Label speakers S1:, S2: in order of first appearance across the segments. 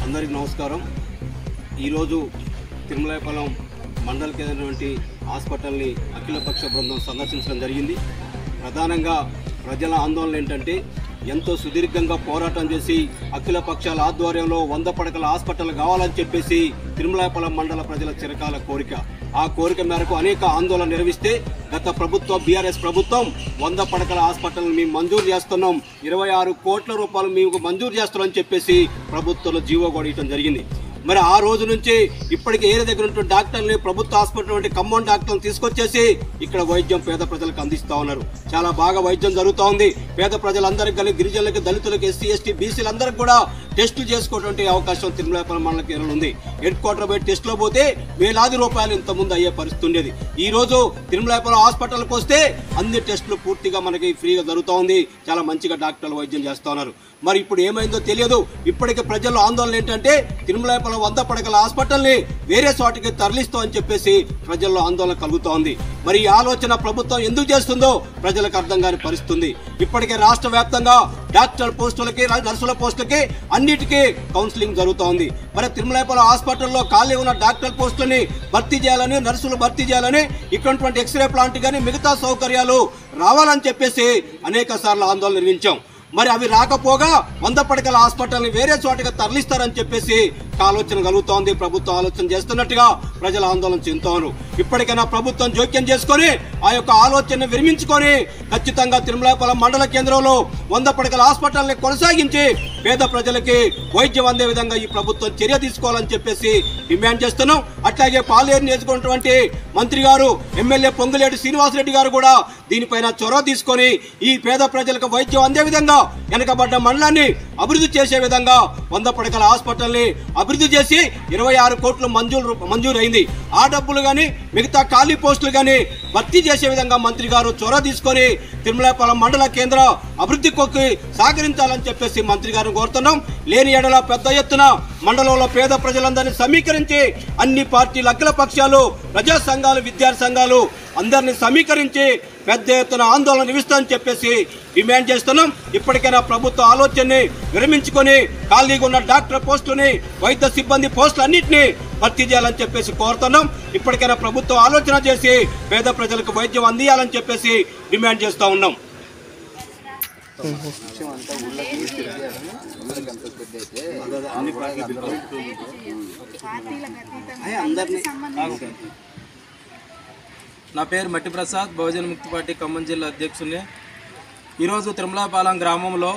S1: అందరికీ నమస్కారం। ఈరోజు తిరుమలాయపాలెం మండల కేంద్రమైనటువంటి హాస్పిటల్ని అఖిలపక్ష బృందం సందర్శించడం జరిగింది। ప్రధానంగా ప్రజల ఆందోళన ఏంటంటే ఎంతో సుదీర్ఘంగా పోరాటం చేసి అఖిల పక్షాల ఆధ్వర్యంలో 100 పడకల హాస్పిటల్ కావాలని చెప్పేసి తిరుమలాయపాలెం మండల ప్రజల చిరకాల కోరిక। ఆ కోరిక మేరకు అనేక ఆందోళన నిర్వహిస్తే గత ప్రభుత్వం బీఆర్ఎస్ ప్రభుత్వం 100 పడకల హాస్పిటల్ మేము మంజూరు చేస్తున్నాం, 26 కోట్ల రూపాయలు మీకు మంజూరు చేస్తున్నామని చెప్పేసి ప్రభుత్వంలో జీవో కూడా ఇవ్వడం జరిగింది। మరి ఆ రోజు నుంచి ఇప్పటికే ఏరియా దగ్గర ఉన్న డాక్టర్ని ప్రభుత్వ హాస్పిటల్ వంటి ఖమ్మం డాక్టర్లను తీసుకొచ్చేసి ఇక్కడ వైద్యం పేద ప్రజలకు అందిస్తూ ఉన్నారు। చాలా బాగా వైద్యం జరుగుతూ ఉంది। పేద ప్రజలందరికీ కలిగి గిరిజనులకు, దళితులకు, ఎస్సీ ఎస్టీ బీసీలందరికీ కూడా టెస్టులు చేసుకోవడానికి అవకాశం తిరుమలాయపాలెం మండల కేంద్రంలో ఉంది। హెడ్ క్వార్టర్ పోయి టెస్టులో పోతే వేలాది రూపాయలు ఇంతకుముందు అయ్యే పరిస్థితి ఉండేది। ఈ రోజు తిరుమలాయపాలెం హాస్పిటల్కి వస్తే అన్ని టెస్టులు పూర్తిగా మనకి ఫ్రీగా జరుగుతూ ఉంది। చాలా మంచిగా డాక్టర్లు వైద్యం చేస్తూ ఉన్నారు। మరి ఇప్పుడు ఏమైందో తెలియదు। ఇప్పటికే ప్రజల్లో ఆందోళన ఏంటంటే తిరుమలాయపాలెం 100 పడకల హాస్పిటల్ని వేరే చోటికి తరలిస్తామని చెప్పేసి ప్రజల్లో ఆందోళన కలుగుతూ ఉంది। మరి ఈ ఆలోచన ప్రభుత్వం ఎందుకు చేస్తుందో ప్రజలకు అర్థం కాని పరిస్థితి ఉంది। ఇప్పటికే రాష్ట్ర వ్యాప్తంగా డాక్టర్ పోస్టులకి, నర్సుల పోస్టులకి అన్నిటికీ కౌన్సిలింగ్ జరుగుతూ ఉంది। మరి తిరుమలాయపాలెం హాస్పిటల్లో ఖాళీ ఉన్న డాక్టర్ పోస్టులని భర్తీ చేయాలని, నర్సులు భర్తీ చేయాలని, ఇక్కడ ఎక్స్రే ప్లాంట్ కానీ మిగతా సౌకర్యాలు రావాలని చెప్పేసి అనేక సార్లు ఆందోళన నిర్వహించాం। మరి అవి రాకపోగా 100 పడకల హాస్పిటల్ని వేరే చోటగా తరలిస్తారని చెప్పేసి ఆలోచన కలుగుతోంది। ప్రభుత్వం ఆలోచన చేస్తున్నట్టుగా ప్రజలు ఆందోళన చెందుతారు। ఇప్పటికైనా ప్రభుత్వం జోక్యం చేసుకొని ఆ యొక్క ఆలోచన విరమించుకొని ఖచ్చితంగా తిరుమలాయపాలెం మండల కేంద్రంలో 100 పడకల హాస్పిటల్ని కొనసాగించి పేద ప్రజలకి వైద్యం అందే విధంగా ఈ ప్రభుత్వం చర్య తీసుకోవాలని చెప్పేసి డిమాండ్ చేస్తున్నాం। అట్లాగే పాలేరు నియోజకవర్గం మంత్రి గారు, ఎమ్మెల్యే పొంగులేటి శ్రీనివాసరెడ్డి గారు కూడా దీనిపైన చొరవ తీసుకొని ఈ పేద ప్రజలకు వైద్యం అందే విధంగా వెనకబడ్డ మండలాన్ని అభివృద్ధి చేసే విధంగా 100 పడకల హాస్పిటల్ని అభివృద్ధి చేసి 26 కోట్లు మంజూరు అయింది। ఆ డబ్బులు కానీ మిగతా ఖాళీ పోస్టులు కానీ భర్తీ చేసే విధంగా మంత్రి గారు చొరవ తీసుకొని తిరుమలాయపాలెం మండల కేంద్ర అభివృద్ధికి సహకరించాలని చెప్పేసి మంత్రి గారిని కోరుతున్నాం। లేని ఎడల పెద్ద ఎత్తున మండలంలో పేద ప్రజలందరినీ సమీకరించి అన్ని పార్టీలు, అఖిల పక్షాలు, ప్రజా సంఘాలు, విద్యార్థి సంఘాలు అందరినీ సమీకరించి పెద్ద ఎత్తున ఆందోళన నిర్వహిస్తామని చెప్పేసి డిమాండ్ చేస్తున్నాం। ఇప్పటికైనా ప్రభుత్వ ఆలోచనని విరమించుకొని ఖాళీగా ఉన్న డాక్టర్ పోస్టులని, వైద్య సిబ్బంది పోస్టులు అన్నింటినీ భర్తీ చేయాలని చెప్పేసి కోరుతున్నాం। ఇప్పటికైనా ప్రభుత్వం ఆలోచన చేసి పేద ప్రజలకు వైద్యం అందియాలని చెప్పేసి డిమాండ్ చేస్తూ ఉన్నాం।
S2: నా పేరు మట్టి ప్రసాద్, బహుజన ముక్తి పార్టీ ఖమ్మం జిల్లా అధ్యక్షుడిని। ఈరోజు తిరుమలాయపాలెం గ్రామంలో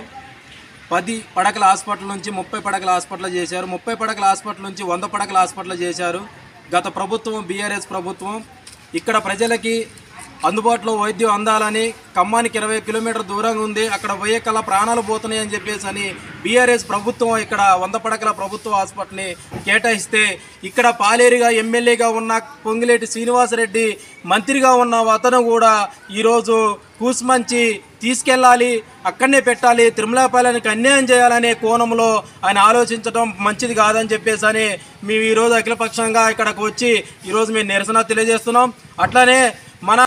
S2: 10 పడకల హాస్పిటల్ నుంచి 30 పడకల హాస్పిటల్ చేశారు, 30 పడకల హాస్పిటల్ నుంచి 100 పడకల హాస్పిటల్ చేశారు గత ప్రభుత్వం, బీఆర్ఎస్ ప్రభుత్వం। ఇక్కడ ప్రజలకి అందుబాటులో వైద్యం అందాలని ఖమ్మానికి 20 కిలోమీటర్ దూరంగా ఉంది, అక్కడ పోయే కల్లా ప్రాణాలు పోతున్నాయని చెప్పేసి అని బీఆర్ఎస్ ప్రభుత్వం ఇక్కడ 100 పడకల ప్రభుత్వ హాస్పిటల్ని కేటాయిస్తే ఇక్కడ పాలేరుగా ఎమ్మెల్యేగా ఉన్న పొంగిలేటి శ్రీనివాసరెడ్డి, మంత్రిగా ఉన్న అతను కూడా ఈరోజు కూసుమంచి తీసుకెళ్ళాలి, అక్కడనే పెట్టాలి, తిరుమలాయపాలెంకి అన్యాయం చేయాలనే కోణంలో ఆయన ఆలోచించడం మంచిది కాదని చెప్పేసి అని మేము ఈరోజు అఖిలపక్షంగా ఇక్కడికి వచ్చి ఈరోజు మేము నిరసన తెలియజేస్తున్నాం। అట్లనే మన